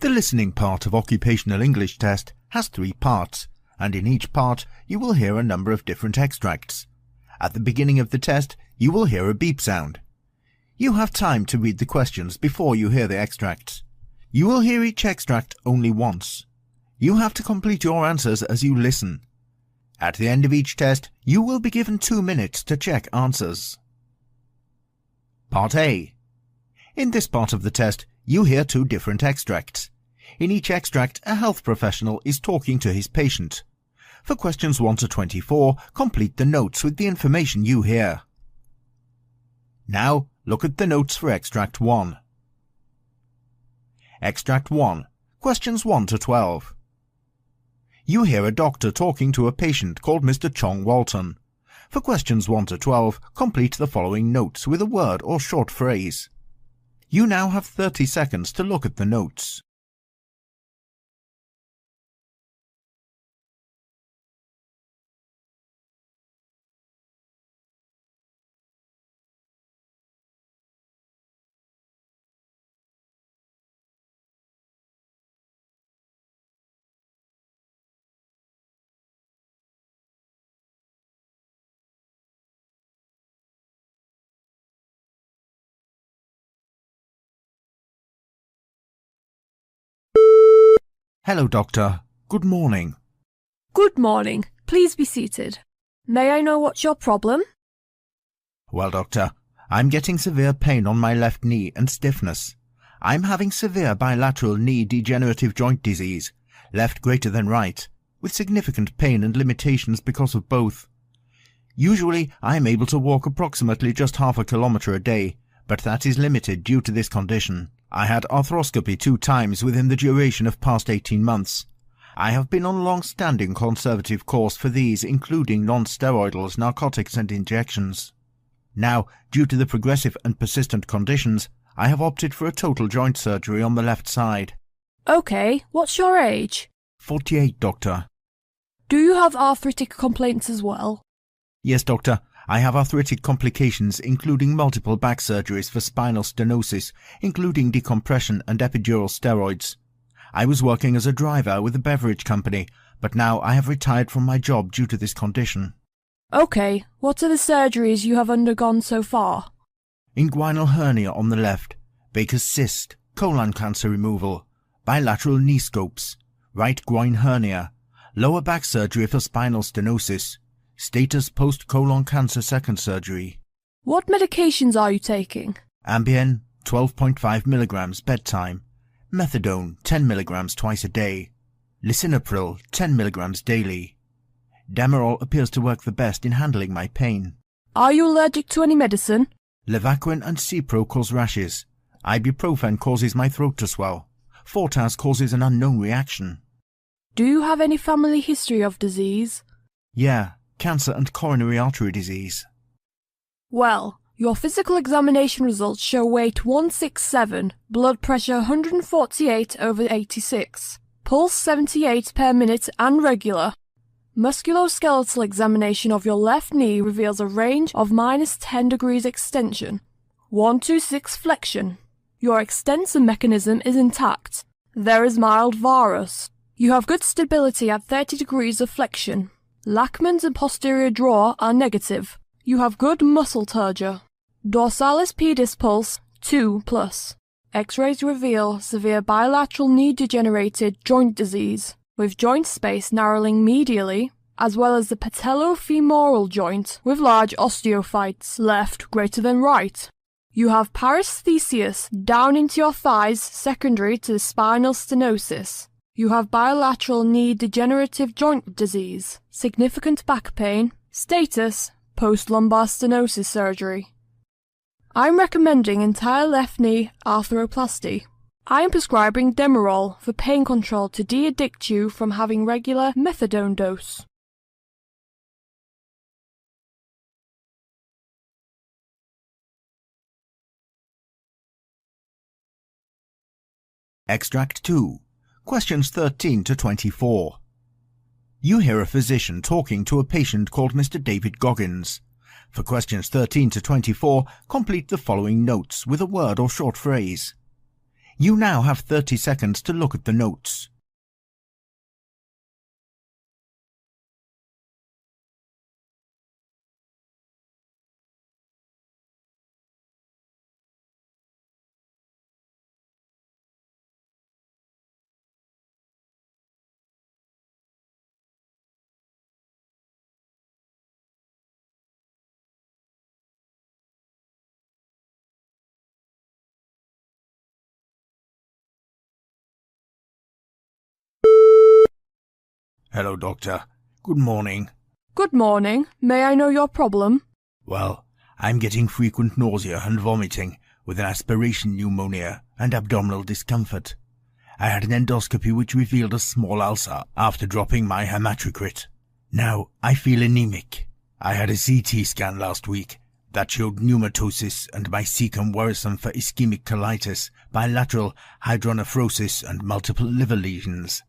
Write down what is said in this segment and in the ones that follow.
The listening part of Occupational English Test has 3 parts, and in each part you will hear a number of different extracts. At the beginning of the test, you will hear a beep sound. You have time to read the questions before you hear the extracts. You will hear each extract only once. You have to complete your answers as you listen. At the end of each test, you will be given 2 minutes to check answers. Part A. In this part of the test, you hear 2 different extracts. In each extract, a health professional is talking to his patient. For questions 1 to 24, complete the notes with the information you hear. Now, look at the notes for Extract 1. Extract 1. Questions 1 to 12. You hear a doctor talking to a patient called Mr. Chong Walton. For questions 1 to 12, complete the following notes with a word or short phrase. You now have 30 seconds to look at the notes. Hello, doctor. Good morning. Good morning. Please be seated. May I know what's your problem? Well, doctor, I'm getting severe pain on my left knee and stiffness. I'm having severe bilateral knee degenerative joint disease, left greater than right, with significant pain and limitations because of both. Usually, I'm able to walk approximately just half a kilometre a day, but that is limited due to this condition. I had arthroscopy 2 times within the duration of past 18 months. I have been on a long-standing conservative course for these, including non-steroidals, narcotics and injections. Now, due to the progressive and persistent conditions, I have opted for a total joint surgery on the left side. Okay, what's your age? 48, doctor. Do you have arthritic complaints as well? Yes, doctor. I have arthritic complications including multiple back surgeries for spinal stenosis, including decompression and epidural steroids. I was working as a driver with a beverage company, but now I have retired from my job due to this condition. Okay, what are the surgeries you have undergone so far? Inguinal hernia on the left, Baker's cyst, colon cancer removal, bilateral knee scopes, right groin hernia, lower back surgery for spinal stenosis, status post-colon cancer second surgery. What medications are you taking? Ambien, 12.5 mg bedtime. Methadone, 10 mg twice a day. Lisinopril, 10 mg daily. Demerol appears to work the best in handling my pain. Are you allergic to any medicine? Levaquin and Cipro cause rashes. Ibuprofen causes my throat to swell. Fortas causes an unknown reaction. Do you have any family history of disease? Yeah. Cancer and coronary artery disease. Well, your physical examination results show weight 167, blood pressure 148/86, pulse 78 per minute and regular. Musculoskeletal examination of your left knee reveals a range of -10 degrees extension, 126 flexion. Your extensor mechanism is intact. There is mild varus. You have good stability at 30 degrees of flexion. Lachman's and posterior draw are negative. You have good muscle turgor. Dorsalis pedis pulse 2+. X-rays reveal severe bilateral knee degenerated joint disease, with joint space narrowing medially, as well as the patellofemoral joint with large osteophytes left greater than right. You have paresthesias down into your thighs secondary to the spinal stenosis. You have bilateral knee degenerative joint disease, significant back pain, status, post-lumbar stenosis surgery. I'm recommending entire left knee arthroplasty. I am prescribing Demerol for pain control to de-addict you from having regular methadone dose. Extract 2. Questions 13 to 24. You hear a physician talking to a patient called Mr. David Goggins. For questions 13 to 24, complete the following notes with a word or short phrase. You now have 30 seconds to look at the notes. Hello, Doctor. Good morning. Good morning. May I know your problem? Well, I'm getting frequent nausea and vomiting with an aspiration pneumonia and abdominal discomfort. I had an endoscopy which revealed a small ulcer after dropping my hematocrit. Now I feel anemic. I had a CT scan last week that showed pneumatosis and my cecum worrisome for ischemic colitis, bilateral hydronephrosis and multiple liver lesions.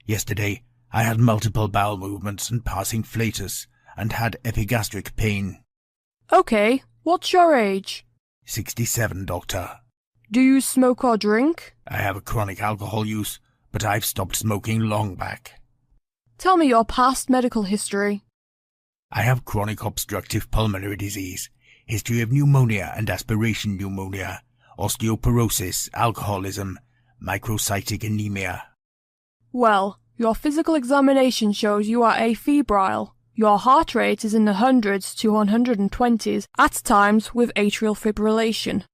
Yesterday, I had multiple bowel movements and passing flatus and had epigastric pain. Okay, what's your age? 67, Doctor. Do you smoke or drink? I have a chronic alcohol use, but I've stopped smoking long back. Tell me your past medical history. I have chronic obstructive pulmonary disease, history of pneumonia and aspiration pneumonia, osteoporosis, alcoholism, microcytic anemia. Well, your physical examination shows you are afebrile. Your heart rate is in the hundreds to 120s, at times with atrial fibrillation.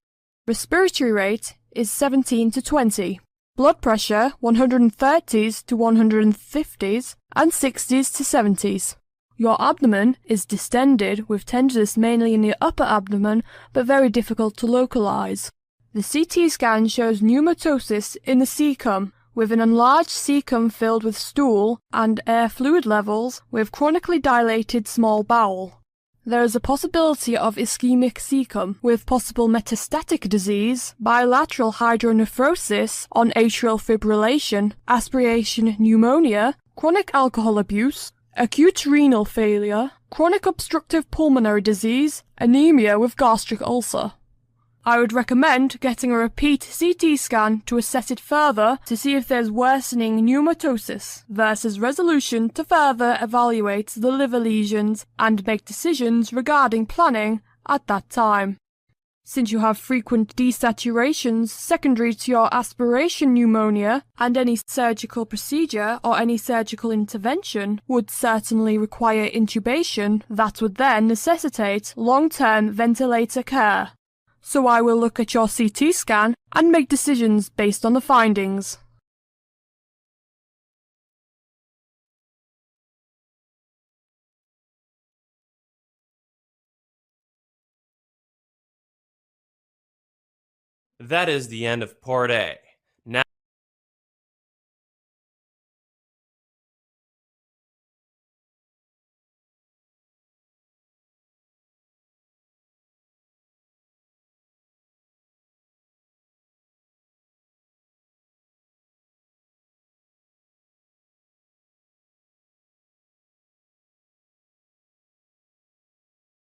Respiratory rate is 17 to 20. Blood pressure 130s to 150s and 60s to 70s. Your abdomen is distended with tenderness mainly in the upper abdomen but very difficult to localize. The CT scan shows pneumatosis in the cecum, with an enlarged cecum filled with stool and air fluid levels with chronically dilated small bowel. There is a possibility of ischemic cecum with possible metastatic disease, bilateral hydronephrosis on atrial fibrillation, aspiration pneumonia, chronic alcohol abuse, acute renal failure, chronic obstructive pulmonary disease, anemia with gastric ulcer. I would recommend getting a repeat CT scan to assess it further to see if there's worsening pneumatosis versus resolution to further evaluate the liver lesions and make decisions regarding planning at that time. Since you have frequent desaturations secondary to your aspiration pneumonia and any surgical procedure or any surgical intervention would certainly require intubation, that would then necessitate long-term ventilator care. So I will look at your CT scan and make decisions based on the findings. That is the end of Part A. Now